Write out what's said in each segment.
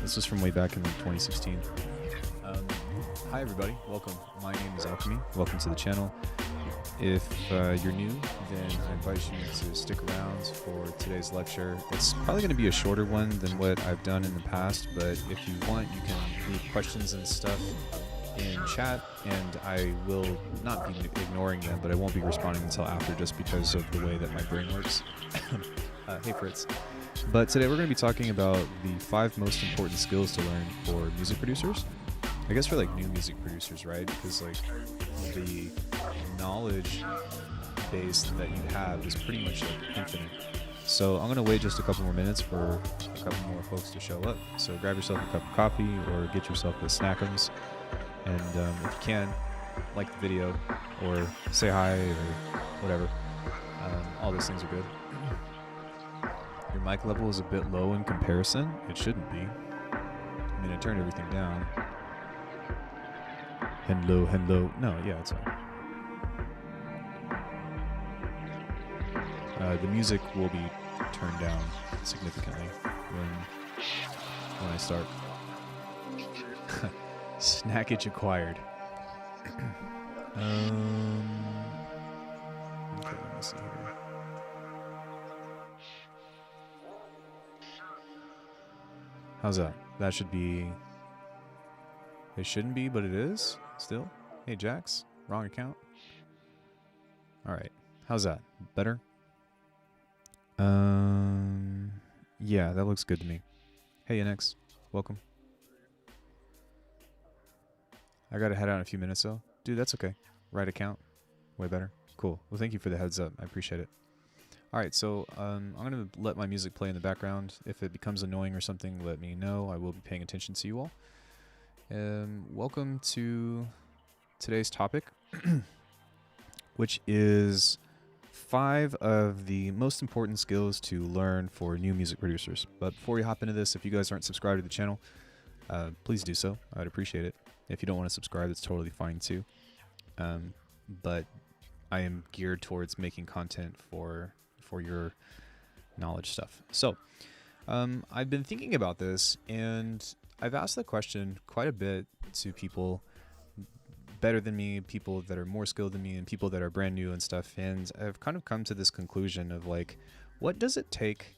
This was from way back in 2016. Hi everybody, welcome. My name is Alckemy. Welcome to the channel. If you're new, then I invite you to stick around for today's lecture. It's probably going to be a shorter one than what I've done in the past, but if you want, you can leave questions and stuff in chat, and I will not be ignoring them, but I won't be responding until after, just because of the way that my brain works. Hey Fritz. But today we're going to be talking about the 5 most important skills to learn for music producers. I guess for like new music producers, right? Because like the knowledge base that you have is pretty much like infinite. So I'm going to wait just a couple more minutes for a couple more folks to show up. So grab yourself a cup of coffee or get yourself a snackums. And if you can, like the video or say hi or whatever. All those things are good. Your mic level is a bit low in comparison. It shouldn't be. I mean, I turned everything down. Hello, hello. No, yeah, it's fine. The music will be turned down significantly when I start. Snackage acquired. Okay, let me see here. How's that? That should be... It shouldn't be, but it is still. Hey, Jax. Wrong account. Alright. How's that? Better? Yeah, that looks good to me. Hey, NX. Welcome. I gotta head out in a few minutes, though. Dude, that's okay. Right account. Way better. Cool. Well, thank you for the heads up. I appreciate it. Alright, so I'm going to let my music play in the background. If it becomes annoying or something, let me know. I will be paying attention to you all. Welcome to today's topic, which is 5 of the most important skills to learn for new music producers. But before we hop into this, if you guys aren't subscribed to the channel, please do so. I'd appreciate it. If you don't want to subscribe, that's totally fine too. But I am geared towards making content for your knowledge stuff. So I've been thinking about this, and I've asked the question quite a bit to people better than me, people that are more skilled than me, and people that are brand new and stuff. And I've kind of come to this conclusion of like, what does it take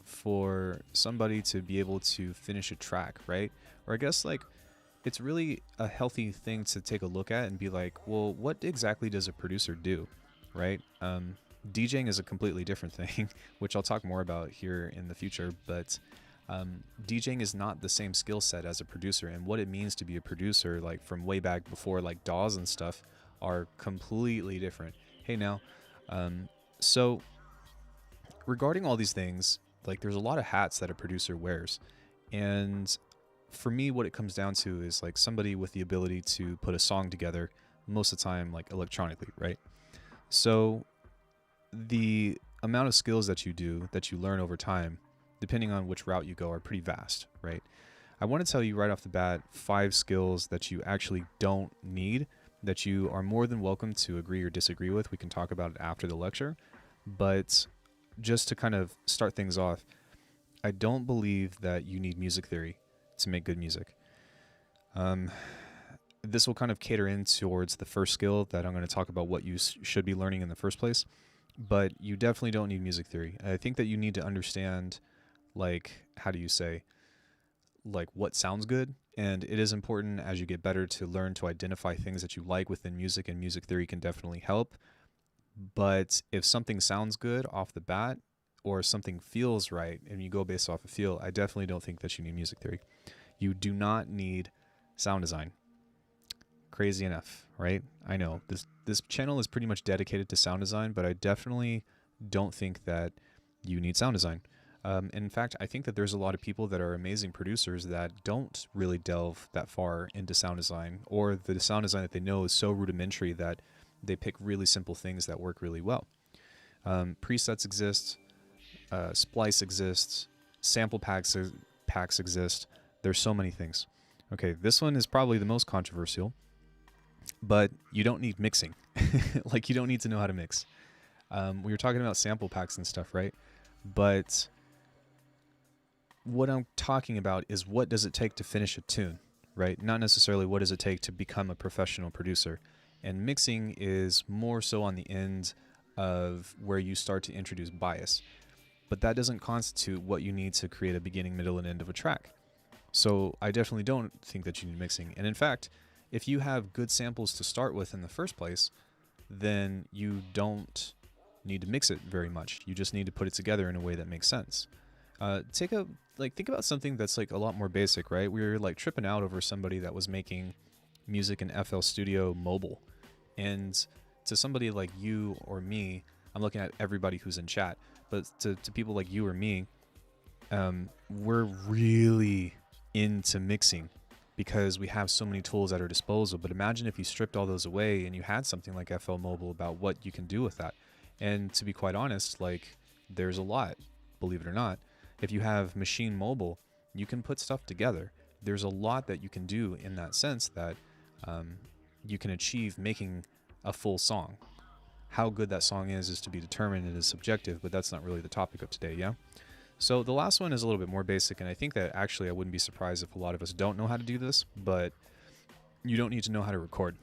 for somebody to be able to finish a track, right? Or I guess like it's really a healthy thing to take a look at and be like, well, what exactly does a producer do, right? DJing is a completely different thing, which I'll talk more about here in the future. But DJing is not the same skill set as a producer, and what it means to be a producer, like from way back before, like DAWs and stuff, are completely different. Hey now, so regarding all these things, like there's a lot of hats that a producer wears, and for me, what it comes down to is like somebody with the ability to put a song together, most of the time, like electronically, right? So the amount of skills that you learn over time, depending on which route you go, are pretty vast, right? I want to tell you right off the bat 5 skills that you actually don't need, that you are more than welcome to agree or disagree with. We can talk about it after the lecture, but just to kind of start things off, I don't believe that you need music theory to make good music. This will kind of cater in towards the first skill that I'm going to talk about, what you should be learning in the first place, but you definitely don't need music theory. I think that you need to understand, like, how do you say, like what sounds good, and it is important as you get better to learn to identify things that you like within music, and music theory can definitely help. But if something sounds good off the bat, or something feels right, and you go based off a feel, I definitely don't think that you need music theory. You do not need sound design. Crazy enough, right? I know this channel is pretty much dedicated to sound design, but I definitely don't think that you need sound design. In fact, I think that there's a lot of people that are amazing producers that don't really delve that far into sound design, or the sound design that they know is so rudimentary that they pick really simple things that work really well. Presets exist, splice exists, sample packs exist. There's so many things. Okay, this one is probably the most controversial, but you don't need mixing. Like, you don't need to know how to mix. We were talking about sample packs and stuff, right? But what I'm talking about is, what does it take to finish a tune, right? Not necessarily what does it take to become a professional producer. And mixing is more so on the end of where you start to introduce bias. But that doesn't constitute what you need to create a beginning, middle, and end of a track. So I definitely don't think that you need mixing. And in fact, if you have good samples to start with in the first place, then you don't need to mix it very much. You just need to put it together in a way that makes sense. Think about something that's like a lot more basic, right? We were like tripping out over somebody that was making music in FL Studio Mobile. And to somebody like you or me, I'm looking at everybody who's in chat, but to people like you or me, we're really into mixing because we have so many tools at our disposal. But imagine if you stripped all those away and you had something like FL Mobile about what you can do with that. And to be quite honest, like, there's a lot, believe it or not. If you have Machine Mobile, you can put stuff together. There's a lot that you can do in that sense that you can achieve making a full song. How good that song is to be determined and is subjective, but that's not really the topic of today, yeah? So the last one is a little bit more basic, and I think that actually I wouldn't be surprised if a lot of us don't know how to do this, but you don't need to know how to record.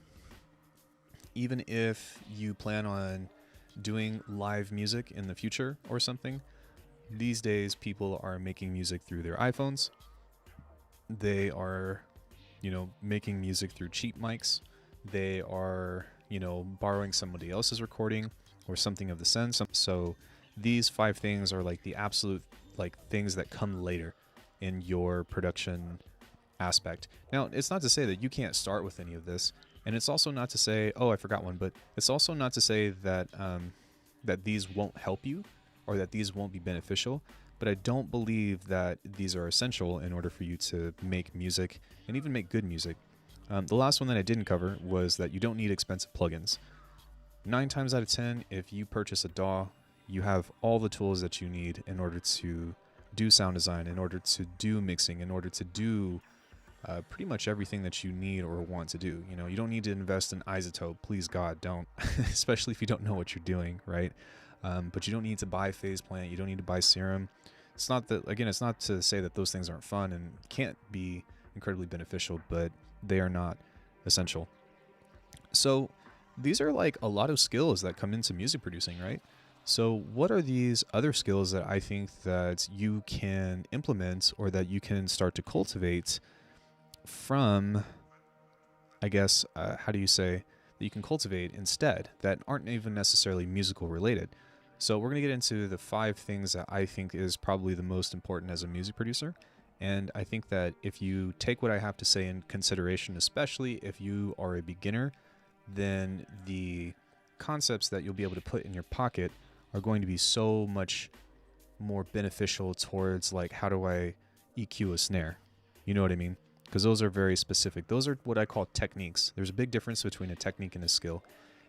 Even if you plan on doing live music in the future or something, these days people are making music through their iPhones. They are, making music through cheap mics. They are, borrowing somebody else's recording or something of the sense. So these 5 things are like the absolute things that come later in your production aspect. Now, it's not to say that you can't start with any of this, and it's also not to say, oh, I forgot one, but it's also not to say that that these won't help you or that these won't be beneficial. But I don't believe that these are essential in order for you to make music and even make good music. The last one that I didn't cover was that you don't need expensive plugins. 9 times out of 10, if you purchase a DAW, you have all the tools that you need in order to do sound design, in order to do mixing, in order to do pretty much everything that you need or want to do. You don't need to invest in isotope. Please, God, don't. Especially if you don't know what you're doing, right? But you don't need to buy phase plant. You don't need to buy serum. It's not to say that those things aren't fun and can't be incredibly beneficial, but they are not essential. So these are like a lot of skills that come into music producing, right? So what are these other skills that I think that you can implement or that you can start to cultivate from, how do you say, that you can cultivate instead that aren't even necessarily musical related? So we're going to get into the 5 things that I think is probably the most important as a music producer. And I think that if you take what I have to say in consideration, especially if you are a beginner, then the concepts that you'll be able to put in your pocket are going to be so much more beneficial towards, like, how do I EQ a snare? You know what I mean? Because those are very specific. Those are what I call techniques. There's a big difference between a technique and a skill.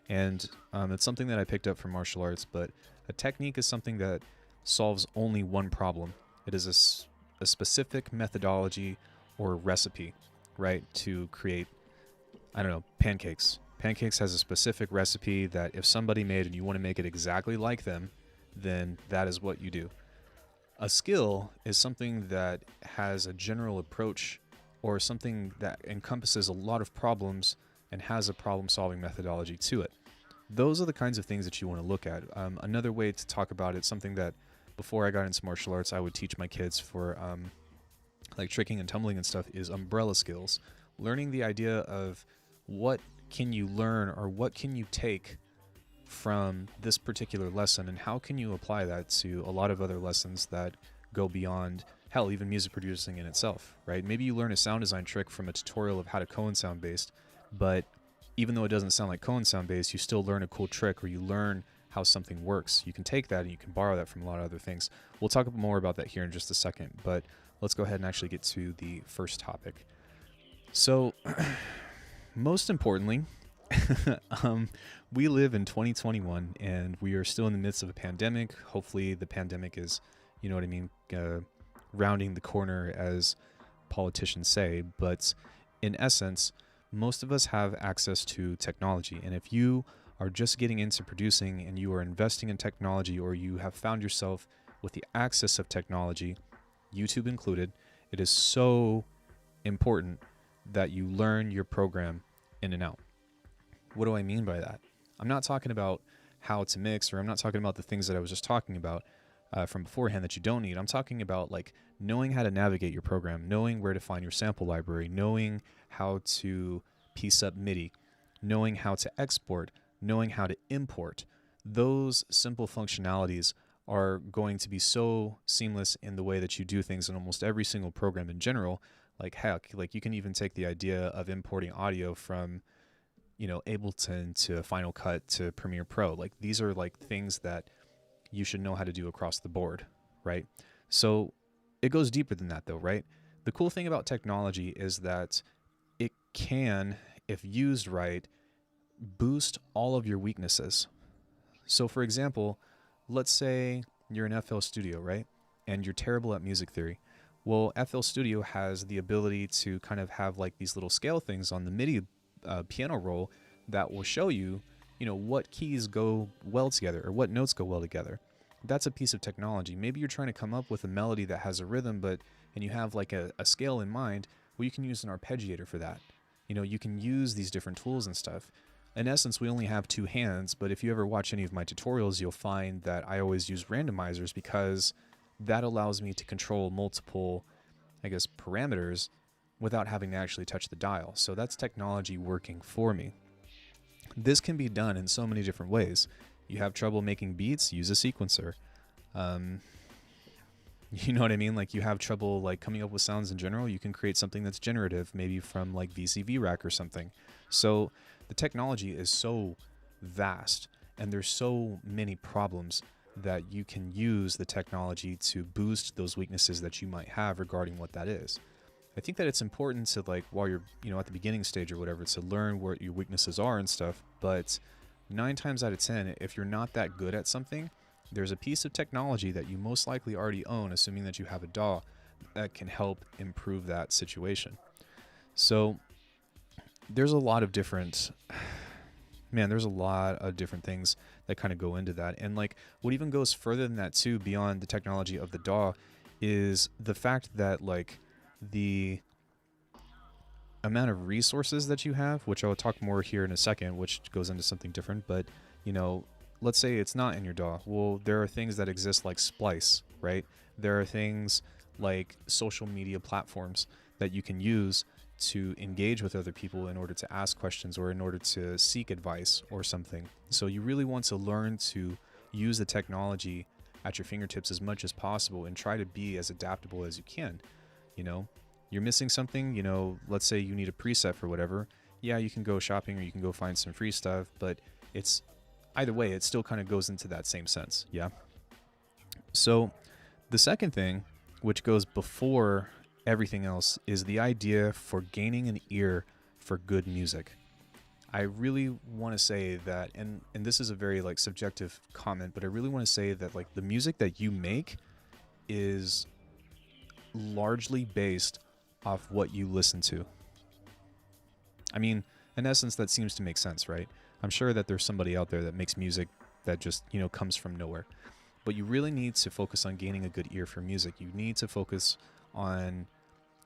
And it's something that I picked up from martial arts, but a technique is something that solves only one problem. It is a specific methodology or recipe, right, to create, I don't know, pancakes. Pancakes has a specific recipe that if somebody made and you want to make it exactly like them, then that is what you do. A skill is something that has a general approach or something that encompasses a lot of problems and has a problem-solving methodology to it. Those are the kinds of things that you want to look at. Another way to talk about it, something that before I got into martial arts, I would teach my kids for like tricking and tumbling and stuff, is umbrella skills. Learning the idea of what can you learn or what can you take from this particular lesson and how can you apply that to a lot of other lessons that go beyond, hell, even music producing in itself, right? Maybe you learn a sound design trick from a tutorial of how to Cohen sound based, but even though it doesn't sound like Cohen sound based, you still learn a cool trick or you learn how something works. You can take that and you can borrow that from a lot of other things. We'll talk more about that here in just a second, but let's go ahead and actually get to the first topic. So, most importantly, we live in 2021 and we are still in the midst of a pandemic. Hopefully the pandemic is, you know what I mean, rounding the corner, as politicians say. But in essence, most of us have access to technology. And if you are just getting into producing and you are investing in technology, or you have found yourself with the access of technology, YouTube included, it is so important that you learn your program in and out. What do I mean by that? I'm not talking about how to mix, or I'm not talking about the things that I was just talking about from beforehand that you don't need. I'm talking about like knowing how to navigate your program, knowing where to find your sample library, knowing how to piece up MIDI, knowing how to export, knowing how to import. Those simple functionalities are going to be so seamless in the way that you do things in almost every single program in general. Like heck, like you can even take the idea of importing audio from, you know, Ableton to Final Cut to Premiere Pro. Like these are like things that you should know how to do across the board, right? So it goes deeper than that though, right? The cool thing about technology is that it can, if used right, boost all of your weaknesses. So for example, let's say you're in FL Studio, right? And you're terrible at music theory. Well, FL Studio has the ability to kind of have like these little scale things on the MIDI piano roll that will show you, you know, what keys go well together or what notes go well together. That's a piece of technology. Maybe you're trying to come up with a melody that has a rhythm, and you have like a scale in mind. Well, you can use an arpeggiator for that. You know, you can use these different tools and stuff. In essence, we only have 2 hands, but if you ever watch any of my tutorials, you'll find that I always use randomizers because that allows me to control multiple, I guess, parameters without having to actually touch the dial. So that's technology working for me. This can be done in so many different ways. You have trouble making beats, use a sequencer. You know what I mean? Like you have trouble like coming up with sounds in general, you can create something that's generative, maybe from like VCV Rack or something. So the technology is so vast and there's so many problems that you can use the technology to boost those weaknesses that you might have regarding what that is. I think that it's important to, like, while you're, you know, at the beginning stage or whatever, to learn what your weaknesses are and stuff. But 9 times out of 10, if you're not that good at something, there's a piece of technology that you most likely already own, assuming that you have a DAW, that can help improve that situation. So there's a lot of different, there's a lot of different things that kind of go into that. And like what even goes further than that too, beyond the technology of the DAW, is the fact that like the amount of resources that you have, which I'll talk more here in a second, which goes into something different. But, you know, let's say it's not in your DAW. Well, there are things that exist like Splice, right? There are things like social media platforms that you can use to engage with other people in order to ask questions or in order to seek advice or something. So you really want to learn to use the technology at your fingertips as much as possible and try to be as adaptable as you can. You know, you're missing something, you know, let's say you need a preset for whatever. Yeah, you can go shopping or you can go find some free stuff, but it's either way, it still kind of goes into that same sense. Yeah. So the second thing, which goes before everything else, is the idea for gaining an ear for good music. I really want to say that, and this is a very like subjective comment, but I really want to say that like the music that you make is largely based off what you listen to. I mean, in essence, that seems to make sense, right? I'm sure that there's somebody out there that makes music that just, you know, comes from nowhere. But you really need to focus on gaining a good ear for music. You need to focus on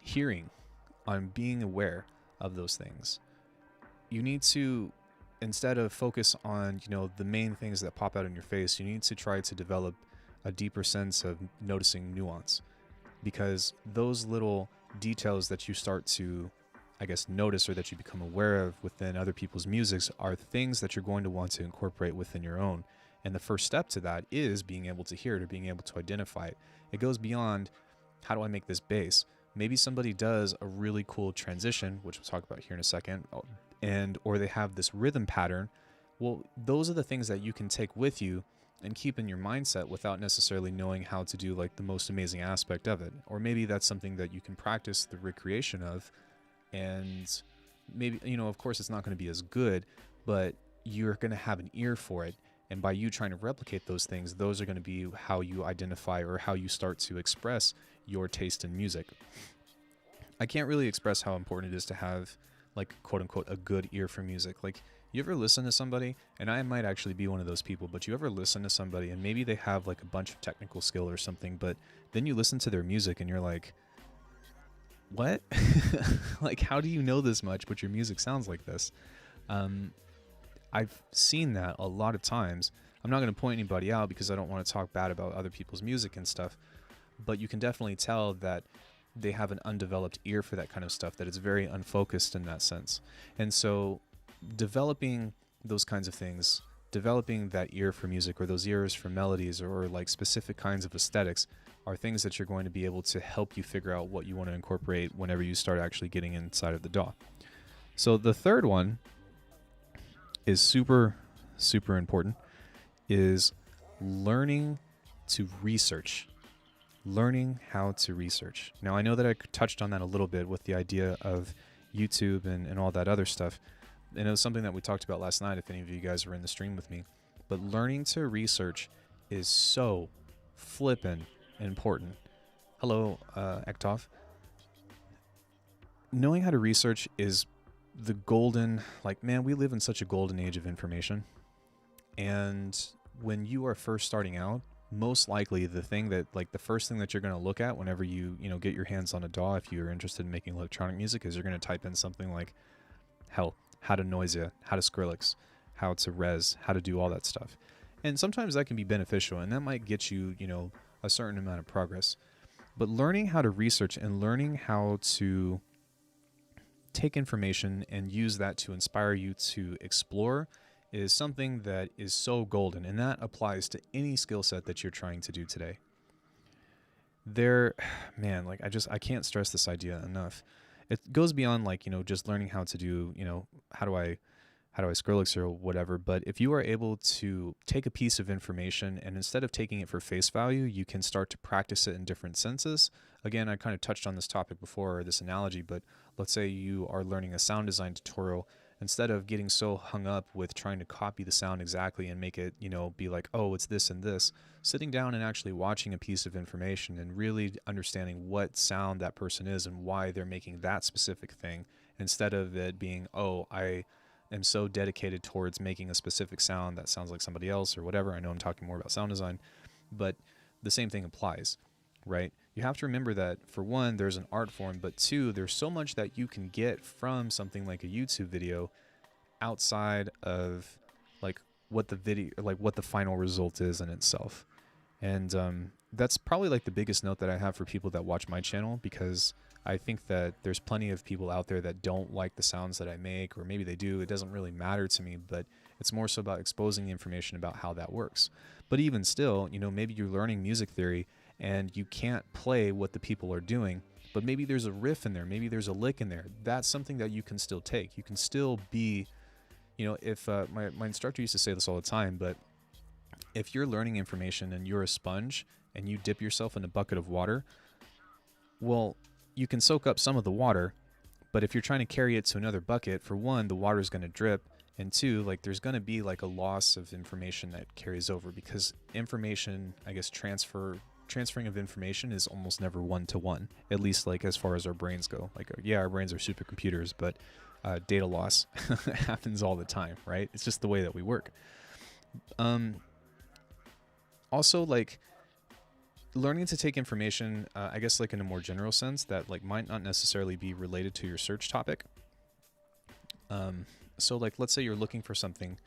hearing, on being aware of those things. You need to, instead of focus on, you know, the main things that pop out in your face, you need to try to develop a deeper sense of noticing nuance. Because those little details that you start to, I guess, notice or that you become aware of within other people's musics are things that you're going to want to incorporate within your own. And the first step to that is being able to hear it or being able to identify it. It goes beyond, how do I make this bass? Maybe somebody does a really cool transition, which we'll talk about here in a second, or they have this rhythm pattern. Well, those are the things that you can take with you and keep in your mindset without necessarily knowing how to do like the most amazing aspect of it. Or maybe that's something that you can practice the recreation of, and maybe, you know, of course it's not going to be as good, but you're going to have an ear for it. And by you trying to replicate those things, those are going to be how you identify or how you start to express your taste in music. I can't really express how important it is to have, like, quote unquote, a good ear for music. Like, you ever listen to somebody, and I might actually be one of those people, but you ever listen to somebody and maybe they have like a bunch of technical skill or something, but then you listen to their music and you're like, what? Like, how do you know this much, but your music sounds like this? I've seen that a lot of times. I'm not going to point anybody out because I don't want to talk bad about other people's music and stuff, but you can definitely tell that they have an undeveloped ear for that kind of stuff, that it's very unfocused in that sense. And so developing those kinds of things, developing that ear for music or those ears for melodies or like specific kinds of aesthetics are things that you're going to be able to help you figure out what you want to incorporate whenever you start actually getting inside of the DAW. So the third one is super, super important, is learning to research. Learning how to research. Now, I know that I touched on that a little bit with the idea of YouTube and all that other stuff. And it was something that we talked about last night, if any of you guys were in the stream with me. But learning to research is so flippin' important. Hello, Ektov. Knowing how to research is the golden, like, man, we live in such a golden age of information. And when you are first starting out, most likely the thing that, like, the first thing that you're going to look at whenever you get your hands on a DAW, if you're interested in making electronic music, is you're going to type in something like, hell, how to Noisia, how to Skrillex, how to Res, how to do all that stuff. And sometimes that can be beneficial, and that might get you, a certain amount of progress. But learning how to research and learning how to take information and use that to inspire you to explore is something that is so golden, and that applies to any skill set that you're trying to do today. Man, like, I can't stress this idea enough. It goes beyond, like, just learning how to do, how do I Skrillex or whatever, but if you are able to take a piece of information and instead of taking it for face value, you can start to practice it in different senses. Again, I kind of touched on this topic before, or this analogy, but let's say you are learning a sound design tutorial. Instead of getting so hung up with trying to copy the sound exactly and make it, be like, oh, it's this and this, sitting down and actually watching a piece of information and really understanding what sound that person is and why they're making that specific thing, instead of it being, oh, I am so dedicated towards making a specific sound that sounds like somebody else or whatever. I know I'm talking more about sound design, but the same thing applies, right? You have to remember that, for one, there's an art form, but two, there's so much that you can get from something like a YouTube video outside of like what the final result is in itself. And that's probably like the biggest note that I have for people that watch my channel, because I think that there's plenty of people out there that don't like the sounds that I make, or maybe they do. It doesn't really matter to me, but it's more so about exposing the information about how that works. But even still, you know, maybe you're learning music theory and you can't play what the people are doing, but maybe there's a riff in there, maybe there's a lick in there. That's something that you can still take. You can still be, you know, if my instructor used to say this all the time, but if you're learning information and you're a sponge and you dip yourself in a bucket of water, well, you can soak up some of the water, but if you're trying to carry it to another bucket, for one, the water is going to drip, and two, like there's going to be like a loss of information that carries over, because information, I guess, transferring of information is almost never one-to-one, at least like as far as our brains go. Like, yeah, our brains are supercomputers, but data loss happens all the time, right? It's just the way that we work. Also, like, learning to take information, I guess, like in a more general sense that like might not necessarily be related to your search topic. So like, let's say you're looking for something,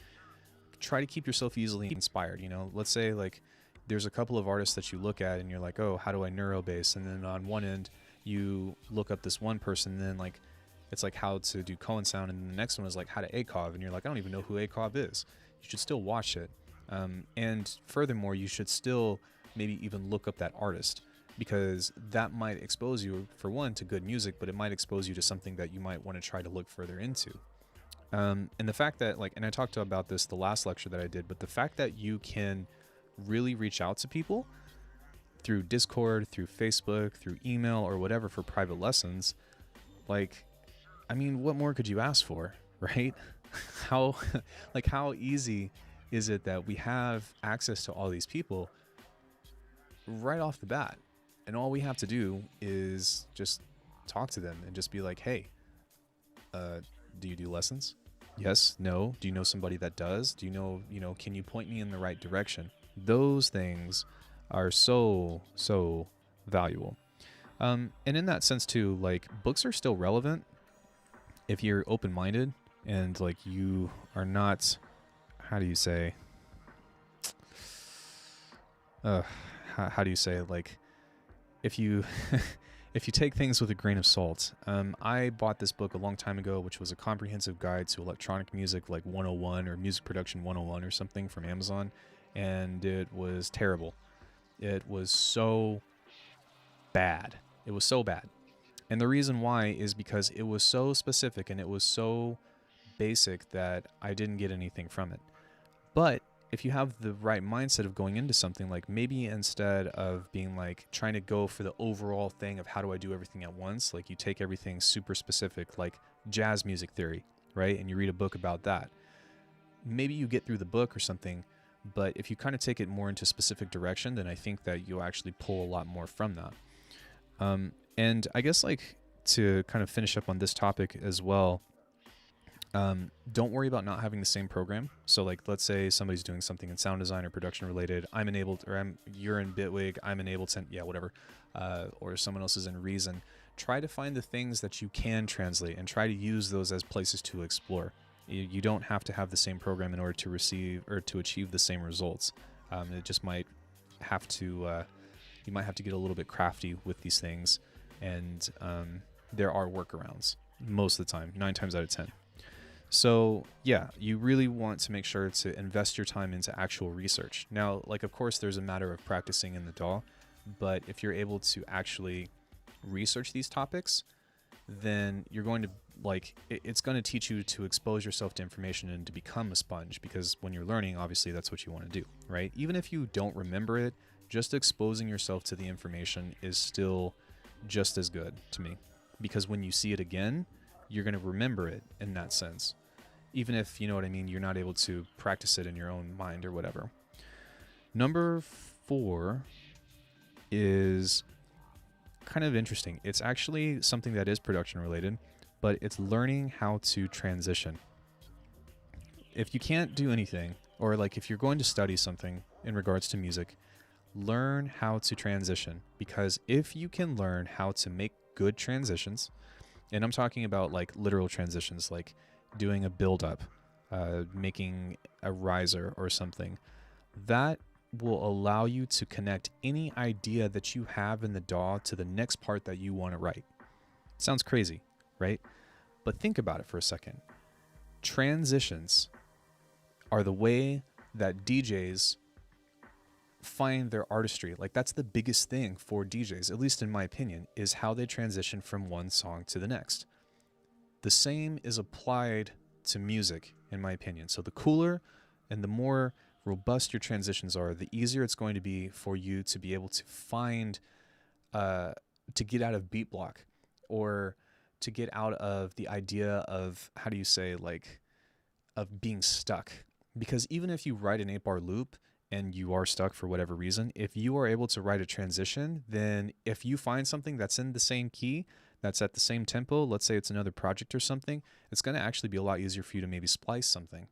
try to keep yourself easily inspired. You know, let's say like there's a couple of artists that you look at and you're like, oh, how do I neurobase? And then on one end you look up this one person, and then like it's like how to do Cohen sound, and the next one is like how to ACOV, and you're like, I don't even know who ACOV is. You should still watch it. And furthermore, you should still maybe even look up that artist, because that might expose you, for one, to good music, but it might expose you to something that you might want to try to look further into. And the fact that, like, and I talked about this the last lecture that I did, but the fact that you can really reach out to people through Discord, through Facebook, through email, or whatever for private lessons, like, I mean, what more could you ask for, right? How easy is it that we have access to all these people right off the bat, and all we have to do is just talk to them and just be like, hey, do you do lessons? Yes, no. Do you know somebody that does? Do you know, can you point me in the right direction? Those things are so valuable. And in that sense too, like, books are still relevant if you're open-minded and like you are not, how do you say, how do you say, like, if you if you take things with a grain of salt. I bought this book a long time ago, which was a comprehensive guide to electronic music, like 101 or music production 101 or something, from Amazon, and it was terrible. It was so bad. It was so bad. And the reason why is because it was so specific and it was so basic that I didn't get anything from it. But if you have the right mindset of going into something, like maybe instead of being like trying to go for the overall thing of how do I do everything at once, like you take everything super specific, like jazz music theory, right? And you read a book about that. Maybe you get through the book or something, but if you kind of take it more into specific direction, then I think that you'll actually pull a lot more from that. And I guess, like, to kind of finish up on this topic as well, don't worry about not having the same program. So like, let's say somebody's doing something in sound design or production related. You're in Bitwig, I'm in Ableton, yeah, whatever. Or someone else is in Reason. Try to find the things that you can translate and try to use those as places to explore. You don't have to have the same program in order to receive or to achieve the same results. It just might have to, you might have to get a little bit crafty with these things. And there are workarounds most of the time, 9 times out of 10. So yeah, you really want to make sure to invest your time into actual research. Now, like, of course, there's a matter of practicing in the DAW, but if you're able to actually research these topics, then you're going to, like, it's going to teach you to expose yourself to information and to become a sponge, because when you're learning, obviously that's what you want to do, right? Even if you don't remember it, just exposing yourself to the information is still just as good to me, because when you see it again, you're going to remember it in that sense, even if, you know what I mean, you're not able to practice it in your own mind or whatever. Number 4 is kind of interesting. It's actually something that is production related, but it's learning how to transition. If you can't do anything, or like if you're going to study something in regards to music, learn how to transition, because if you can learn how to make good transitions, and I'm talking about like literal transitions, like doing a build up, making a riser or something, that will allow you to connect any idea that you have in the DAW to the next part that you want to write. Sounds crazy, right? But think about it for a second. Transitions are the way that DJs find their artistry. Like, that's the biggest thing for DJs, at least in my opinion, is how they transition from one song to the next. The same is applied to music, in my opinion. So the cooler and the more robust your transitions are, the easier it's going to be for you to be able to find, to get out of beat block, or to get out of the idea of, how do you say, like, of being stuck. Because even if you write an 8-bar loop and you are stuck for whatever reason, if you are able to write a transition, then if you find something that's in the same key, that's at the same tempo, let's say it's another project or something, it's going to actually be a lot easier for you to maybe splice something.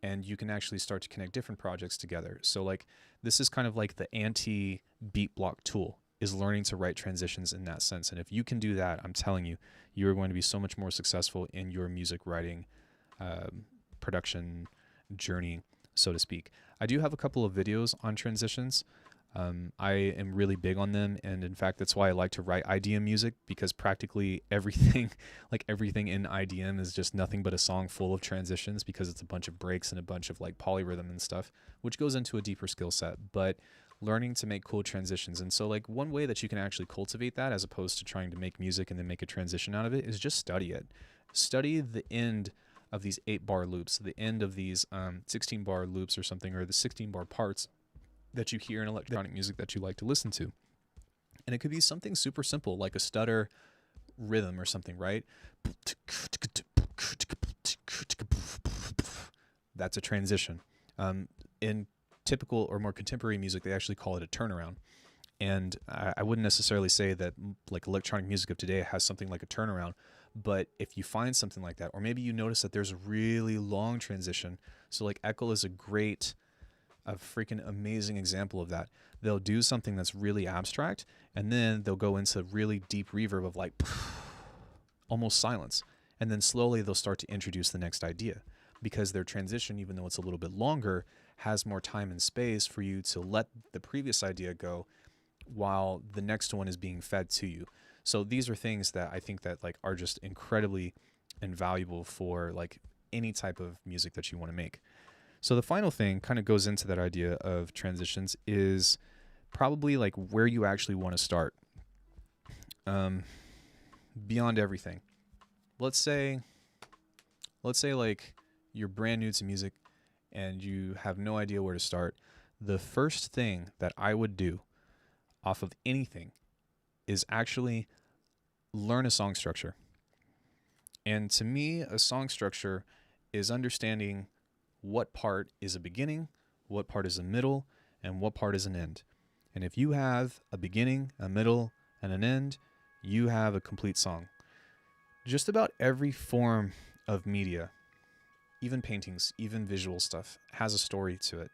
And you can actually start to connect different projects together. So like, this is kind of like the anti-beat block tool, is learning to write transitions in that sense. And if you can do that, I'm telling you, you're going to be so much more successful in your music writing production journey, so to speak. I do have a couple of videos on transitions. I am really big on them, and in fact, that's why I like to write IDM music, because practically everything, like everything in IDM is just nothing but a song full of transitions, because it's a bunch of breaks and a bunch of like polyrhythm and stuff, which goes into a deeper skill set. But learning to make cool transitions, and so like one way that you can actually cultivate that, as opposed to trying to make music and then make a transition out of it, is just study it. Study the end of these 8-bar loops, the end of these 16-bar loops or something, or the 16-bar parts that you hear in electronic music that you like to listen to. And it could be something super simple, like a stutter rhythm or something, right? That's a transition. In typical or more contemporary music, they actually call it a turnaround. And I wouldn't necessarily say that like electronic music of today has something like a turnaround, but if you find something like that, or maybe you notice that there's a really long transition. So like Echo is a freaking amazing example of that. They'll do something that's really abstract, and then they'll go into really deep reverb of like almost silence. And then slowly they'll start to introduce the next idea, because their transition, even though it's a little bit longer, has more time and space for you to let the previous idea go while the next one is being fed to you. So these are things that I think that like are just incredibly invaluable for like any type of music that you want to make. So the final thing kind of goes into that idea of transitions, is probably like where you actually want to start. Beyond everything. Let's say like you're brand new to music and you have no idea where to start. The first thing that I would do off of anything is actually learn a song structure. And to me, a song structure is understanding what part is a beginning, what part is a middle, and what part is an end. And if you have a beginning, a middle, and an end, you have a complete song. Just about every form of media, even paintings, even visual stuff, has a story to it.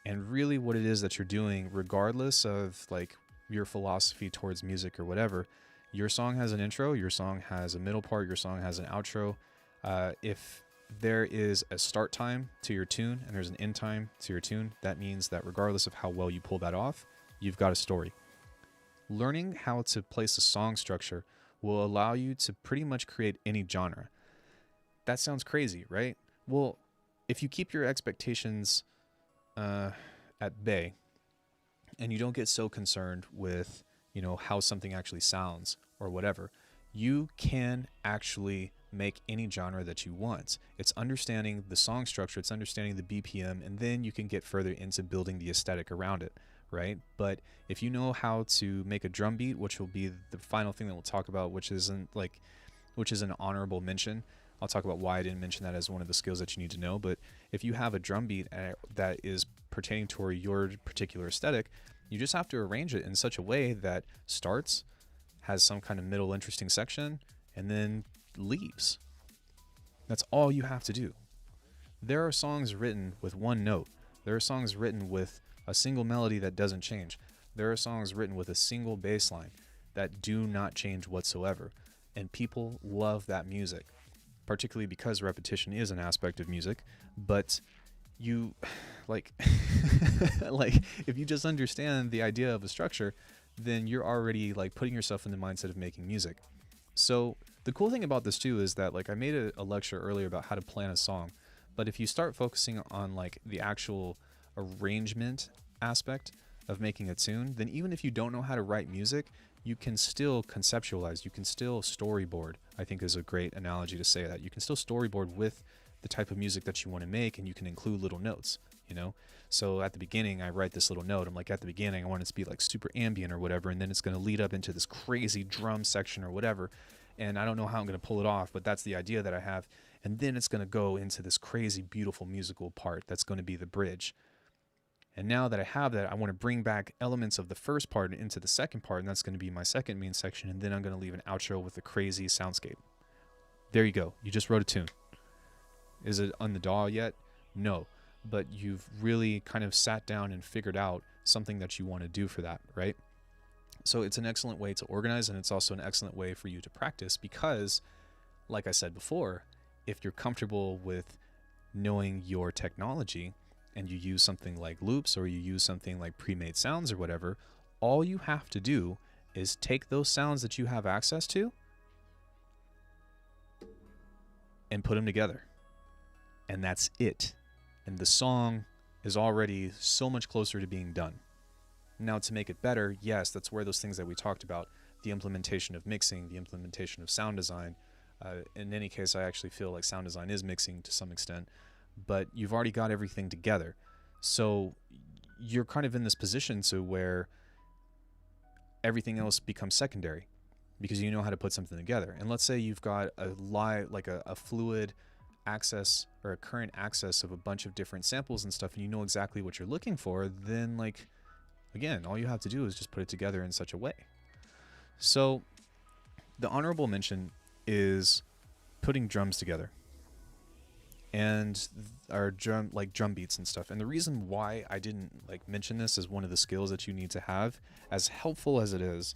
And really what it is that you're doing, regardless of like your philosophy towards music or whatever, your song has an intro, your song has a middle part, your song has an outro. If there is a start time to your tune and there's an end time to your tune, that means that regardless of how well you pull that off, you've got a story. Learning how to place a song structure will allow you to pretty much create any genre. That sounds crazy, right? Well, if you keep your expectations at bay, and you don't get so concerned with, how something actually sounds or whatever, you can actually make any genre that you want. It's understanding the song structure, it's understanding the BPM, and then you can get further into building the aesthetic around it, right? But if you know how to make a drum beat, which will be the final thing that we'll talk about, which is an honorable mention. I'll talk about why I didn't mention that as one of the skills that you need to know. But if you have a drum beat that is pertaining toward your particular aesthetic, you just have to arrange it in such a way that starts, has some kind of middle interesting section, and then leaves. That's all you have to do. There are songs written with one note. There are songs written with a single melody that doesn't change. There are songs written with a single bass line that do not change whatsoever. And people love that music, particularly because repetition is an aspect of music. But you, like, if you just understand the idea of a structure, then you're already like putting yourself in the mindset of making music. So the cool thing about this too is that like I made a lecture earlier about how to plan a song, but if you start focusing on like the actual arrangement aspect of making a tune, then even if you don't know how to write music, you can still conceptualize, you can still storyboard. I think is a great analogy to say that. You can still storyboard with the type of music that you want to make, and you can include little notes, you know? So at the beginning, I write this little note. I'm like, at the beginning, I want it to be like super ambient or whatever, and then it's going to lead up into this crazy drum section or whatever. And I don't know how I'm going to pull it off, but that's the idea that I have. And then it's going to go into this crazy, beautiful musical part that's going to be the bridge. And now that I have that, I want to bring back elements of the first part into the second part, and that's going to be my second main section. And then I'm going to leave an outro with a crazy soundscape. There you go. You just wrote a tune. Is it on the DAW yet? No. But you've really kind of sat down and figured out something that you want to do for that, right? So it's an excellent way to organize, and it's also an excellent way for you to practice because, like I said before, if you're comfortable with knowing your technology and you use something like loops or you use something like pre-made sounds or whatever, all you have to do is take those sounds that you have access to and put them together. And that's it. And the song is already so much closer to being done. Now, to make it better, yes, that's where those things that we talked about, the implementation of mixing, the implementation of sound design. In any case, I actually feel like sound design is mixing to some extent, but you've already got everything together. So you're kind of in this position to where everything else becomes secondary because you know how to put something together. And let's say you've got a fluid access or a current access of a bunch of different samples and stuff, and you know exactly what you're looking for, then like, again, all you have to do is just put it together in such a way. So the honorable mention is putting drums together and our drum beats and stuff. And the reason why I didn't like mention this as one of the skills that you need to have, as helpful as it is,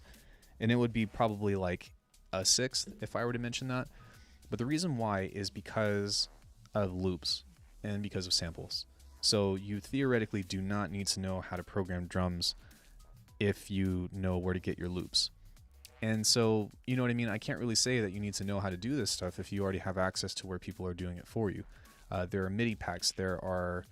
and it would be probably like a sixth if I were to mention that, but the reason why is because of loops and because of samples. So you theoretically do not need to know how to program drums if you know where to get your loops. And so, you know what I mean? I can't really say that you need to know how to do this stuff if you already have access to where people are doing it for you. There are MIDI packs. There are,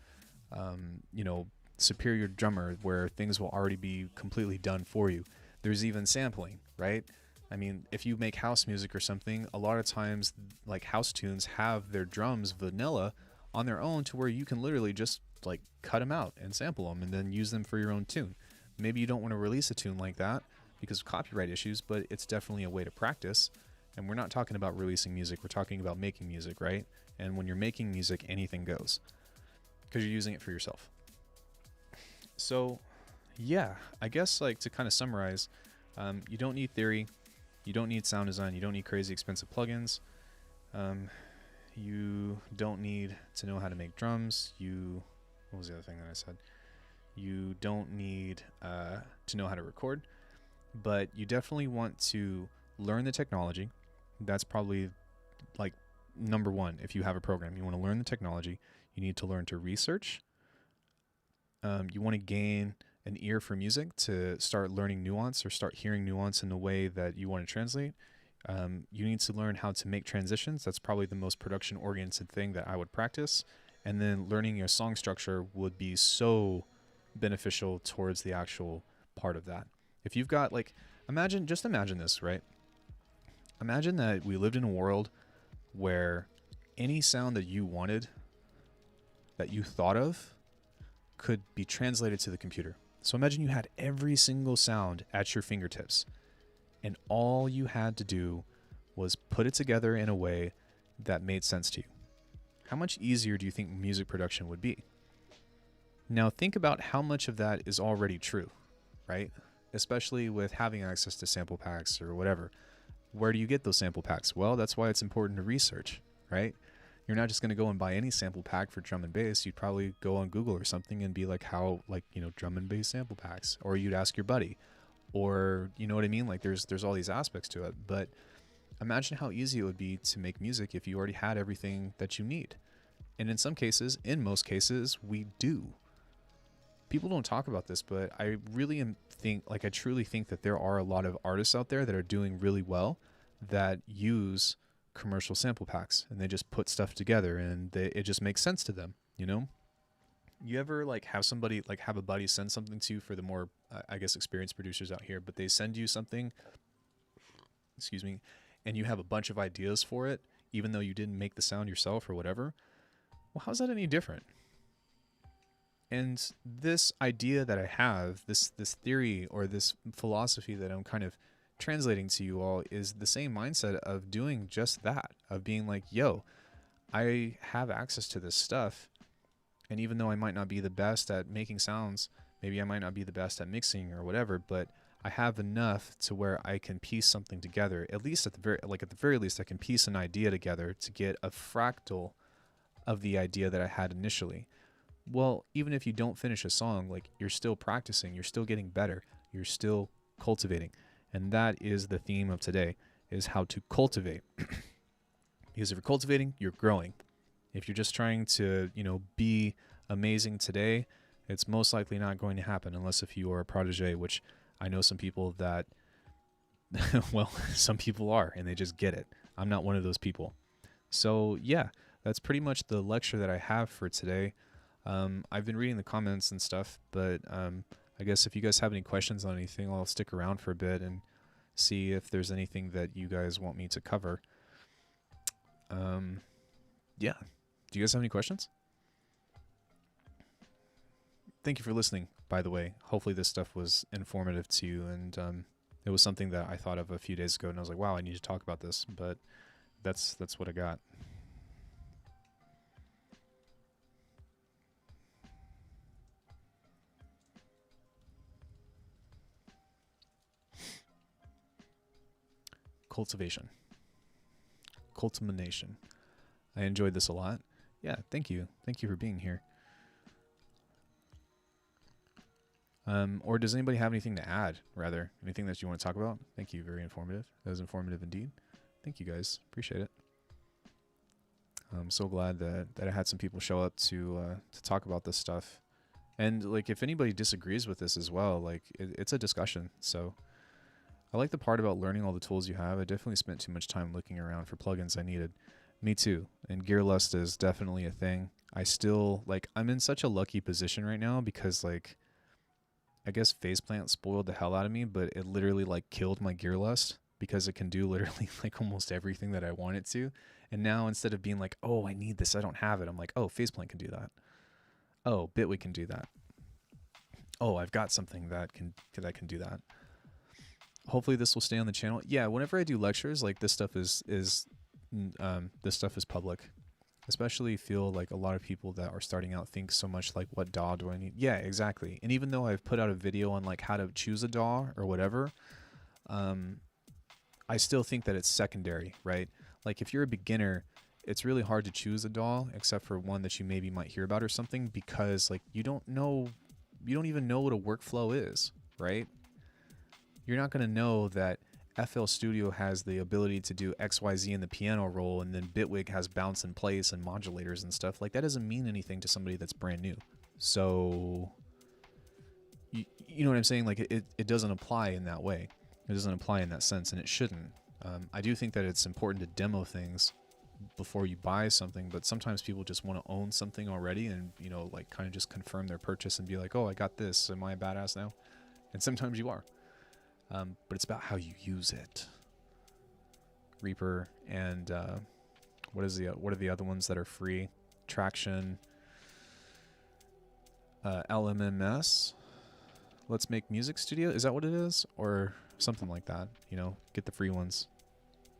Superior Drummer where things will already be completely done for you. There's even sampling, right? I mean, if you make house music or something, a lot of times like house tunes have their drums vanilla on their own to where you can literally just like cut them out and sample them and then use them for your own tune. Maybe you don't want to release a tune like that because of copyright issues, but it's definitely a way to practice. And we're not talking about releasing music, we're talking about making music, right? And when you're making music, anything goes because you're using it for yourself. So yeah, I guess like to kind of summarize, you don't need theory, you don't need sound design, you don't need crazy expensive plugins, you don't need to know how to make drums, what was the other thing that I said? You don't need to know how to record, but you definitely want to learn the technology. That's probably like number one. If you have a program, you want to learn the technology. You need to learn to research. You want to gain an ear for music to start learning nuance or start hearing nuance in the way that you want to translate. You need to learn how to make transitions. That's probably the most production-oriented thing that I would practice. And then learning your song structure would be so beneficial towards the actual part of that. If you've got like, imagine this, right? Imagine that we lived in a world where any sound that you wanted, that you thought of, could be translated to the computer. So imagine you had every single sound at your fingertips, and all you had to do was put it together in a way that made sense to you. How much easier do you think music production would be? Now think about how much of that is already true, right? Especially with having access to sample packs or whatever. Where do you get those sample packs? Well, that's why it's important to research, right? You're not just going to go and buy any sample pack for drum and bass. You'd probably go on Google or something and be like, drum and bass sample packs. Or you'd ask your buddy. Or, you know what I mean? Like there's all these aspects to it. But imagine how easy it would be to make music if you already had everything that you need. And in some cases, in most cases, we do. People don't talk about this, but I truly think that there are a lot of artists out there that are doing really well that use commercial sample packs, and they just put stuff together, and it just makes sense to them, you know? You ever like have somebody, like have a buddy send something to you, for the more I guess experienced producers out here, but they send you something, excuse me, and you have a bunch of ideas for it, even though you didn't make the sound yourself or whatever? Well, how's that any different? And this idea that I have, this theory or this philosophy that I'm kind of translating to you all, is the same mindset of doing just that, of being like, yo, I have access to this stuff, and even though I might not be the best at making sounds, maybe I might not be the best at mixing or whatever, but I have enough to where I can piece something together. At least at the very least, I can piece an idea together to get a fractal of the idea that I had initially. Well, even if you don't finish a song, like, you're still practicing, you're still getting better, you're still cultivating. And that is the theme of today, is how to cultivate. Because if you're cultivating, you're growing. If you're just trying to, you know, be amazing today, it's most likely not going to happen, unless if you are a protege, which I know some people that, well, some people are, and they just get it. I'm not one of those people. So yeah, that's pretty much the lecture that I have for today. I've been reading the comments and stuff, but I guess if you guys have any questions on anything, I'll stick around for a bit and see if there's anything that you guys want me to cover. Yeah. Do you guys have any questions? Thank you for listening, by the way. Hopefully this stuff was informative to you, and it was something that I thought of a few days ago, and I was like, wow, I need to talk about this, but that's what I got. Cultivation. Cultivation. I enjoyed this a lot. Yeah, thank you. Thank you for being here. Or does anybody have anything to add, rather? Anything that you want to talk about? Thank you. Very informative. That was informative indeed. Thank you, guys. Appreciate it. I'm so glad that I had some people show up to talk about this stuff. And, like, if anybody disagrees with this as well, like, it's a discussion. So I like the part about learning all the tools you have. I definitely spent too much time looking around for plugins I needed. Me too. And gear lust is definitely a thing. I still, like, I'm in such a lucky position right now because, like, I guess Faceplant spoiled the hell out of me, but it literally, like, killed my gear lust because it can do literally, like, almost everything that I want it to. And now, instead of being like, oh, I need this, I don't have it, I'm like, oh, Faceplant can do that. Oh, Bitwig can do that. Oh, I've got something that can do that. Hopefully this will stay on the channel. Yeah, whenever I do lectures, like, this stuff is public. Especially feel like a lot of people that are starting out think so much like, what DAW do I need? Yeah, exactly. And even though I've put out a video on like how to choose a DAW or whatever, I still think that it's secondary, right? Like, if you're a beginner, it's really hard to choose a DAW except for one that you maybe might hear about or something, because like you don't even know what a workflow is, right? You're not going to know that FL Studio has the ability to do XYZ in the piano roll, and then Bitwig has bounce and place and modulators and stuff. Like, that doesn't mean anything to somebody that's brand new. So, you know what I'm saying? Like, it doesn't apply in that way. It doesn't apply in that sense, and it shouldn't. I do think that it's important to demo things before you buy something, but sometimes people just want to own something already and, you know, like, kind of just confirm their purchase and be like, oh, I got this. Am I a badass now? And sometimes you are. But it's about how you use it. Reaper and what are the other ones that are free? Traction, LMMS. Let's Make Music Studio. Is that what it is, or something like that? You know, get the free ones.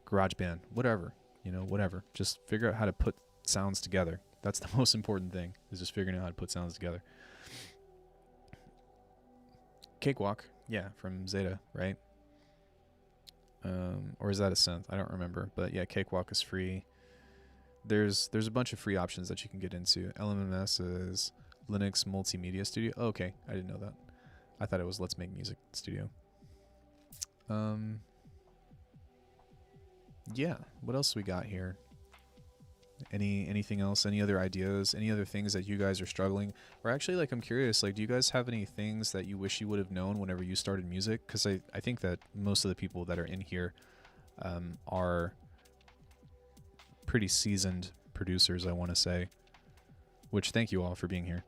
GarageBand, whatever. You know, whatever. Just figure out how to put sounds together. That's the most important thing, is just figuring out how to put sounds together. Cakewalk. Yeah, from Zeta, right? Or is that a synth? I don't remember. But yeah, Cakewalk is free. There's a bunch of free options that you can get into. LMMS is Linux Multimedia Studio. Oh, okay, I didn't know that. I thought it was Let's Make Music Studio. Yeah, what else we got here? Anything else? Any other ideas? Any other things that you guys are struggling? Or actually, like, I'm curious, like, do you guys have any things that you wish you would have known whenever you started music? Because I think that most of the people that are in here are pretty seasoned producers, I want to say. Which, thank you all for being here.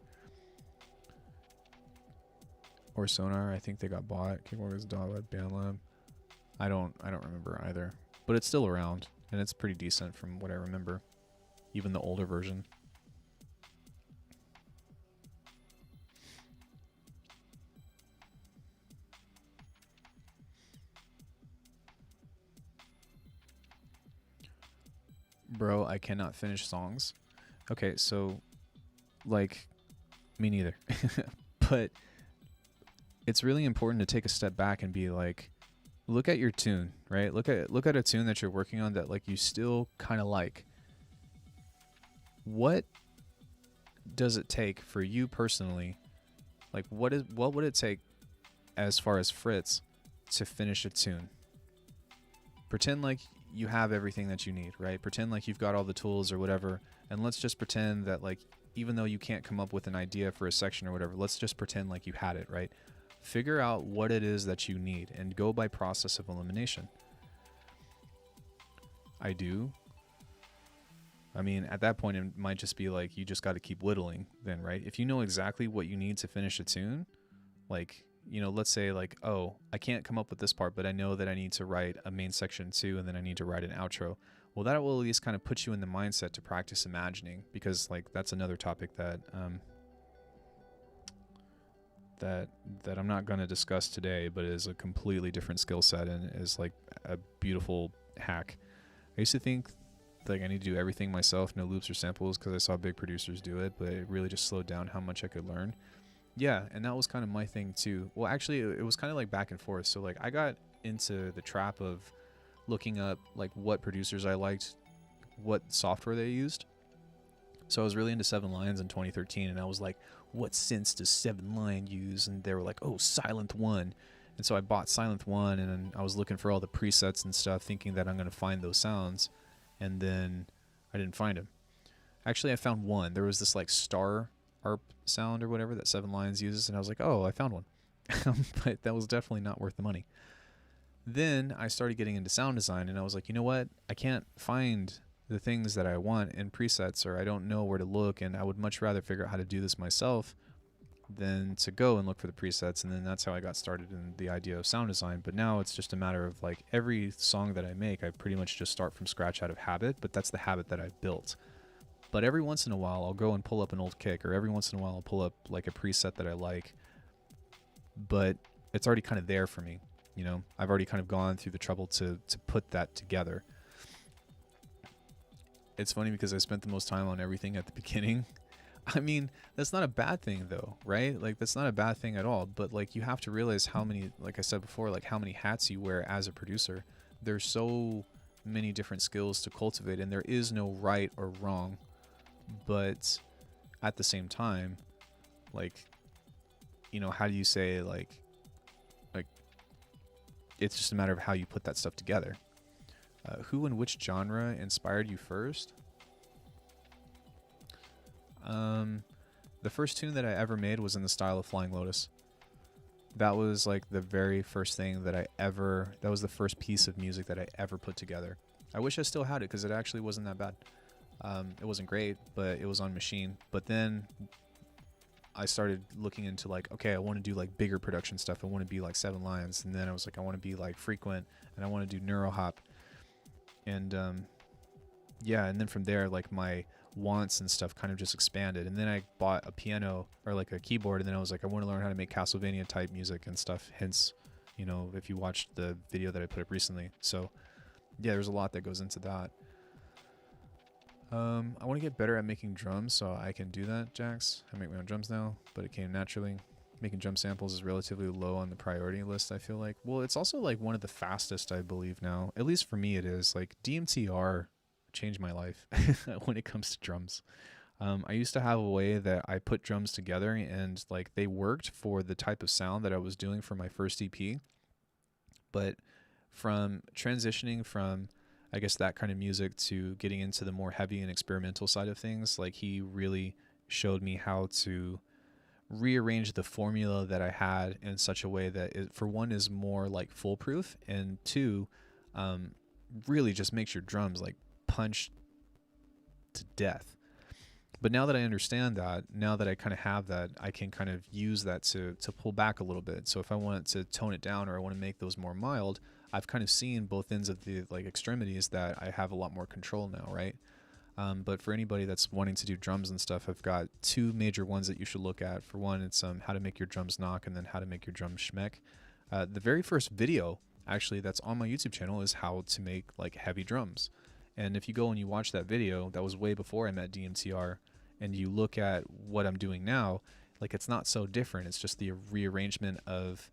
Or Sonar, I think they got bought. Kickboxers, Dawah, BandLab. I don't remember either, but it's still around, and it's pretty decent from what I remember, even the older version. Bro, I cannot finish songs. Okay, so, like, me neither. But it's really important to take a step back and be like, look at your tune, right? Look at a tune that you're working on that like you still kind of like. What does it take for you personally? Like what would it take as far as Fritz to finish a tune? Pretend like you have everything that you need, right? Pretend like you've got all the tools or whatever, and let's just pretend that like even though you can't come up with an idea for a section or whatever, let's just pretend like you had it, right? Figure out what it is that you need and go by process of elimination. I mean, at that point, it might just be like you just got to keep whittling then, right? If you know exactly what you need to finish a tune, like, you know, let's say like, oh, I can't come up with this part, but I know that I need to write a main section too, and then I need to write an outro. Well, that will at least kind of put you in the mindset to practice imagining, because like that's another topic that that I'm not going to discuss today, but is a completely different skill set and is like a beautiful hack. I used to think like I need to do everything myself, no loops or samples, because I saw big producers do it, but it really just slowed down how much I could learn. Yeah, and that was kind of my thing too. Well, actually, it was kind of like back and forth. So like I got into the trap of looking up like what producers I liked, what software they used. So I was really into 7 Lions in 2013, and I was like, what synths does 7 Lion use? And they were like, oh, Silent One. And so I bought Silent One, and then I was looking for all the presets and stuff, thinking that I'm going to find those sounds. And then I didn't find them. Actually, I found one. There was this like star ARP sound or whatever that 7 Lions uses, and I was like, oh, I found one. But that was definitely not worth the money. Then I started getting into sound design, and I was like, you know what? I can't find the things that I want in presets, or I don't know where to look, and I would much rather figure out how to do this myself than to go and look for the presets. And then that's how I got started in the idea of sound design. But now it's just a matter of like every song that I make, I pretty much just start from scratch out of habit, but that's the habit that I've built. But every once in a while I'll go and pull up an old kick, or every once in a while I'll pull up like a preset that I like, but it's already kind of there for me. You know, I've already kind of gone through the trouble to put that together. It's funny because I spent the most time on everything at the beginning. I mean, that's not a bad thing though, right? Like that's not a bad thing at all, but like you have to realize how many, like I said before, like how many hats you wear as a producer. There's so many different skills to cultivate, and there is no right or wrong. But at the same time, like, you know, how do you say like it's just a matter of how you put that stuff together. Who and which genre inspired you first? The first tune that I ever made was in the style of Flying Lotus. That was like the very first thing that that was the first piece of music that I ever put together. I wish I still had it because it actually wasn't that bad. It wasn't great, but it was on Machine. But then I started looking into like, okay, I want to do like bigger production stuff. I want to be like 7 Lions. And then I was like, I want to be like Frequent, and I want to do Neurohop. And yeah, and then from there, like my wants and stuff kind of just expanded. And then I bought a piano or like a keyboard, and then I was like, I want to learn how to make Castlevania type music and stuff. Hence, you know, if you watched the video that I put up recently. So yeah, there's a lot that goes into that. I want to get better at making drums, so I can do that, Jax. I make my own drums now, but it came naturally. Making drum samples is relatively low on the priority list, I feel like. Well, it's also like one of the fastest, I believe now. At least for me it is. Like DMTR changed my life when it comes to drums. I used to have a way that I put drums together, and like they worked for the type of sound that I was doing for my first EP. But from transitioning from, I guess, that kind of music to getting into the more heavy and experimental side of things, like he really showed me how to rearrange the formula that I had in such a way that it, for one, is more like foolproof, and two, really just makes your drums like punch to death. But now that I understand that, now that I kind of have that, I can kind of use that to pull back a little bit. So if I want to tone it down or I want to make those more mild, I've kind of seen both ends of the like extremities that I have a lot more control now, right? But for anybody that's wanting to do drums and stuff, I've got two major ones that you should look at. For one, it's how to make your drums knock, and then how to make your drums schmeck. The very first video, actually, that's on my YouTube channel is how to make like heavy drums. And if you go and you watch that video, that was way before I met DMTR, and you look at what I'm doing now, like it's not so different. It's just the rearrangement of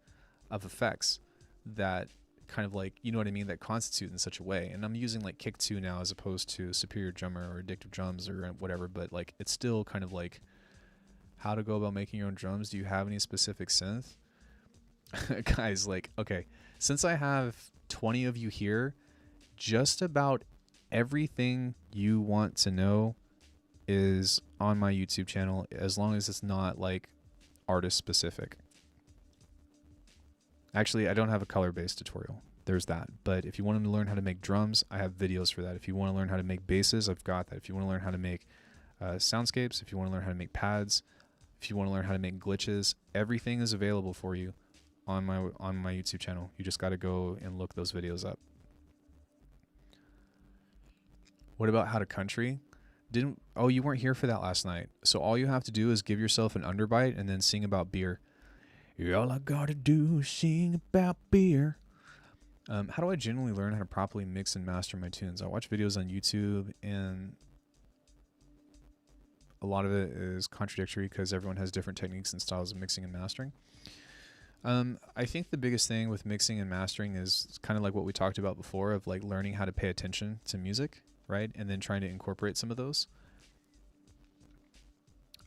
effects that kind of like, you know what I mean, that constitute in such a way. And I'm using like Kick 2 now as opposed to Superior Drummer or Addictive Drums or whatever, but like it's still kind of like how to go about making your own drums. Do you have any specific synth? Guys, like, okay, since I have 20 of you here, just about everything you want to know is on my YouTube channel, as long as it's not like artist specific. Actually, I don't have a color-based tutorial. There's that. But if you want to learn how to make drums, I have videos for that. If you want to learn how to make basses, I've got that. If you want to learn how to make soundscapes, if you want to learn how to make pads, if you want to learn how to make glitches, everything is available for you on my YouTube channel. You just got to go and look those videos up. What about how to country? Oh, you weren't here for that last night. So all you have to do is give yourself an underbite and then sing about beer. All I gotta do is sing about beer. How do I generally learn how to properly mix and master my tunes? I watch videos on YouTube, and a lot of it is contradictory because everyone has different techniques and styles of mixing and mastering. I think the biggest thing with mixing and mastering is kind of like what we talked about before, of like learning how to pay attention to music, right? And then trying to incorporate some of those.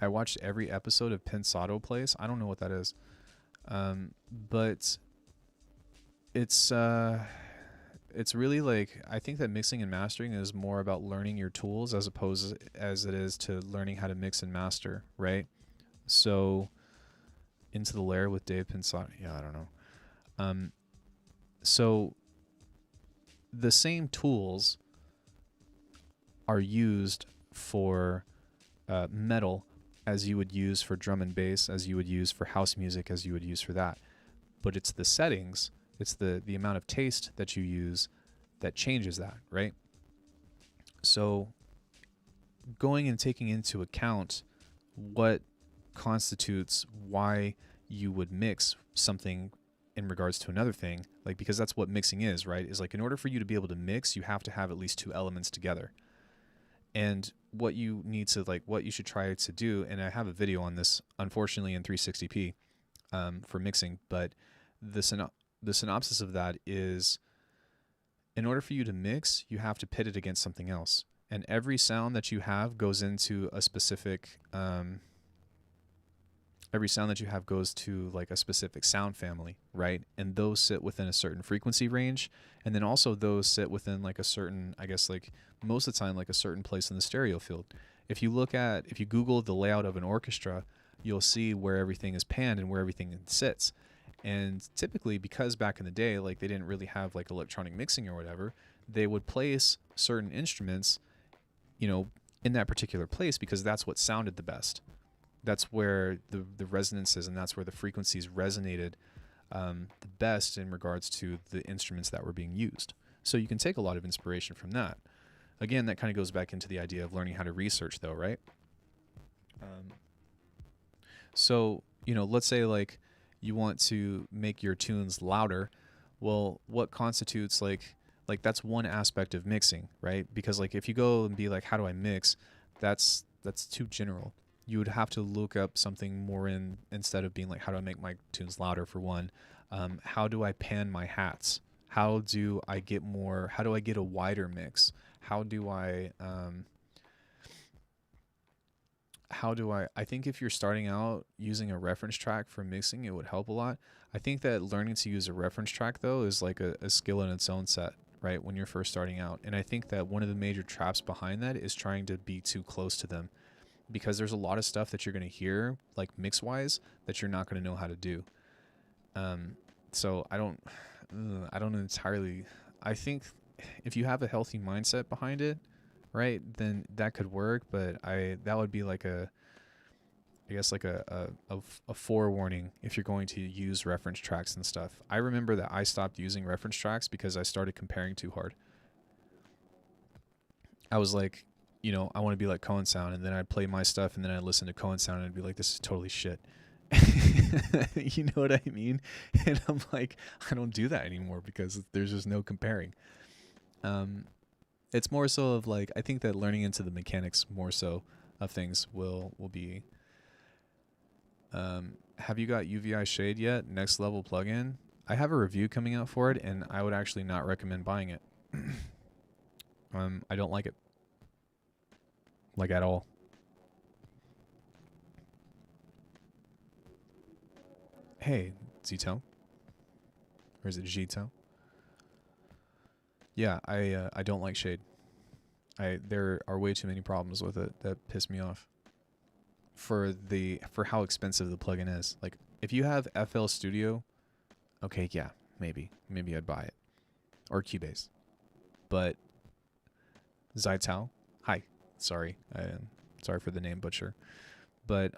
I watched every episode of Pensado Plays. I don't know what that is. But it's really like, I think that mixing and mastering is more about learning your tools as opposed as it is to learning how to mix and master, right? So Into the Lair with Dave Pensado. Yeah, I don't know. So the same tools are used for metal as you would use for drum and bass, as you would use for house music, as you would use for that. But it's the settings, it's the amount of taste that you use that changes that, right? So going and taking into account what constitutes why you would mix something in regards to another thing, like, because that's what mixing is, right? Is like, in order for you to be able to mix, you have to have at least two elements together. And what you need to, like, what you should try to do, and I have a video on this, unfortunately, in 360p for mixing, but the synopsis of that is, in order for you to mix, you have to pit it against something else. And every sound that you have goes into a specific, every sound that you have goes to like a specific sound family, right? And those sit within a certain frequency range. And then also those sit within like a certain, I guess, like most of the time, like a certain place in the stereo field. If you Google the layout of an orchestra, you'll see where everything is panned and where everything sits. And typically, because back in the day, like, they didn't really have like electronic mixing or whatever, they would place certain instruments, you know, in that particular place because that's what sounded the best. That's where the resonances and that's where the frequencies resonated the best in regards to the instruments that were being used. So you can take a lot of inspiration from that. Again, that kind of goes back into the idea of learning how to research, though, right? So, you know, let's say like you want to make your tunes louder. Well, what constitutes like that's one aspect of mixing, right? Because like if you go and be like, how do I mix? That's too general. You would have to look up something more instead of being like, how do I make my tunes louder, for one? How do I pan my hats? How do I get a wider mix? How do I I think if you're starting out using a reference track for mixing, it would help a lot. I think that learning to use a reference track, though, is like a skill in its own set, right? When you're first starting out. And I think that one of the major traps behind that is trying to be too close to them, because there's a lot of stuff that you're going to hear, like mix-wise, that you're not going to know how to do. So I don't entirely. I think if you have a healthy mindset behind it, right, then that could work. But that would be like I guess like a forewarning if you're going to use reference tracks and stuff. I remember that I stopped using reference tracks because I started comparing too hard. I was like, you know, I want to be like Cohen Sound, and then I'd play my stuff, and then I'd listen to Cohen Sound, and I'd be like, this is totally shit. You know what I mean? And I'm like, I don't do that anymore because there's just no comparing. It's more so of like, I think that learning into the mechanics more so of things will be. Have you got UVI shade yet? Next level plugin. I have a review coming out for it, and I would actually not recommend buying it. I don't like it, like at all. Hey, Zito, or is it Jito? Yeah, I don't like shade. There are way too many problems with it that piss me off. For how expensive the plugin is. Like, if you have FL Studio, okay, yeah, maybe I'd buy it, or Cubase. But Zitao, hi, sorry for the name butcher. But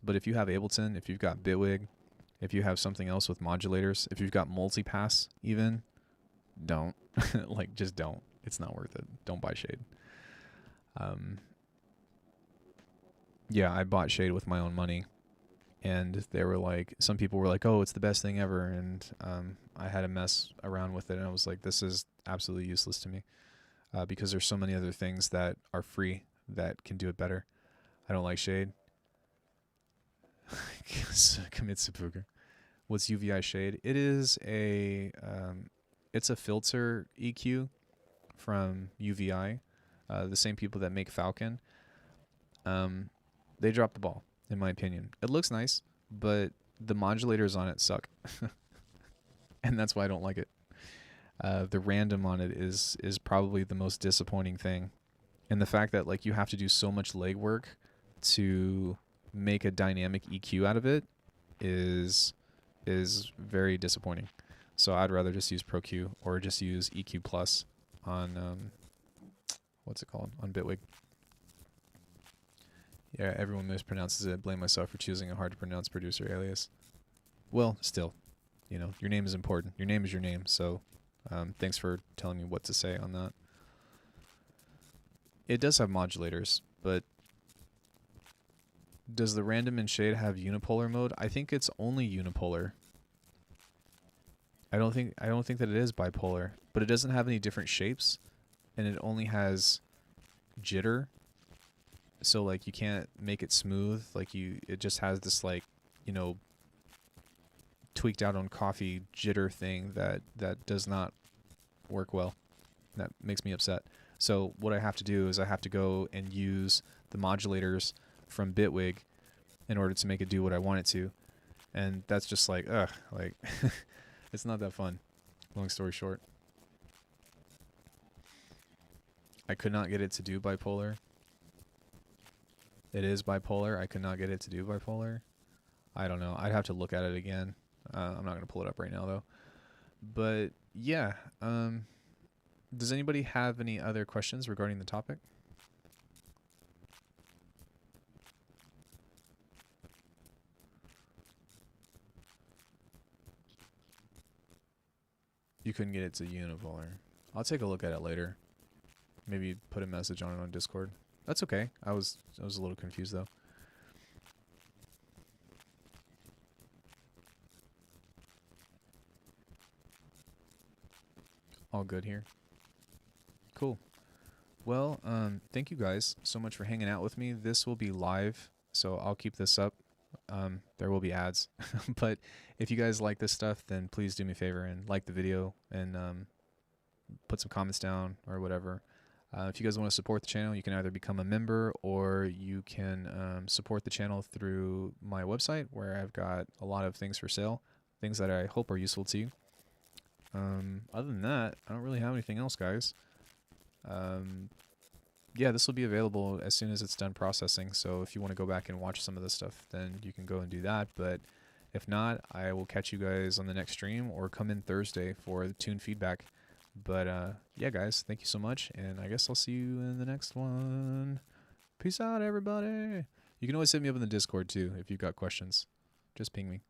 if you have Ableton, if you've got Bitwig, if you have something else with modulators, if you've got multipass, even, don't. Like, just don't. It's not worth it. Don't buy shade. Yeah, I bought shade with my own money, and they were like, some people were like, oh, it's the best thing ever, and I had to mess around with it, and I was like, this is absolutely useless to me, because there's so many other things that are free that can do it better. I don't like shade. Commit seppuku. What's UVI shade? It is it's a filter EQ from UVI, the same people that make Falcon. They dropped the ball, in my opinion. It looks nice, but the modulators on it suck. And that's why I don't like it. The random on it is probably the most disappointing thing. And the fact that, like, you have to do so much legwork to make a dynamic EQ out of it is very disappointing. So I'd rather just use ProQ or just use EQ Plus on what's it called? On Bitwig. Yeah, everyone mispronounces it. Blame myself for choosing a hard to pronounce producer alias. Well, still, you know, your name is important. Your name is your name. So thanks for telling me what to say on that. It does have modulators, but does the random and shade have unipolar mode? I think it's only unipolar. I don't think that it is bipolar, but it doesn't have any different shapes, and it only has jitter. So, like, you can't make it smooth. Like, it just has this, like, you know, tweaked out on coffee jitter thing that does not work well. That makes me upset. So what I have to do is I have to go and use the modulators from Bitwig in order to make it do what I want it to. And that's just like, ugh, like, it's not that fun. Long story short. I could not get it to do bipolar. It is bipolar. I could not get it to do bipolar. I don't know. I'd have to look at it again. I'm not going to pull it up right now, though. But, yeah. Does anybody have any other questions regarding the topic? You couldn't get it to unipolar. I'll take a look at it later. Maybe put a message on it on Discord. That's okay. I was a little confused, though. All good here. Cool. Well, thank you guys so much for hanging out with me. This will be live, so I'll keep this up. There will be ads. But if you guys like this stuff, then please do me a favor and like the video and put some comments down or whatever. If you guys want to support the channel, you can either become a member or you can support the channel through my website, where I've got a lot of things for sale, things that I hope are useful to you. Other than that, I don't really have anything else, guys. Yeah, this will be available as soon as it's done processing, so if you want to go back and watch some of this stuff, then you can go and do that. But if not, I will catch you guys on the next stream, or come in Thursday for the tune feedback. But yeah, guys, thank you so much, and I guess I'll see you in the next one. Peace out, everybody. You can always hit me up in the Discord too if you've got questions. Just ping me.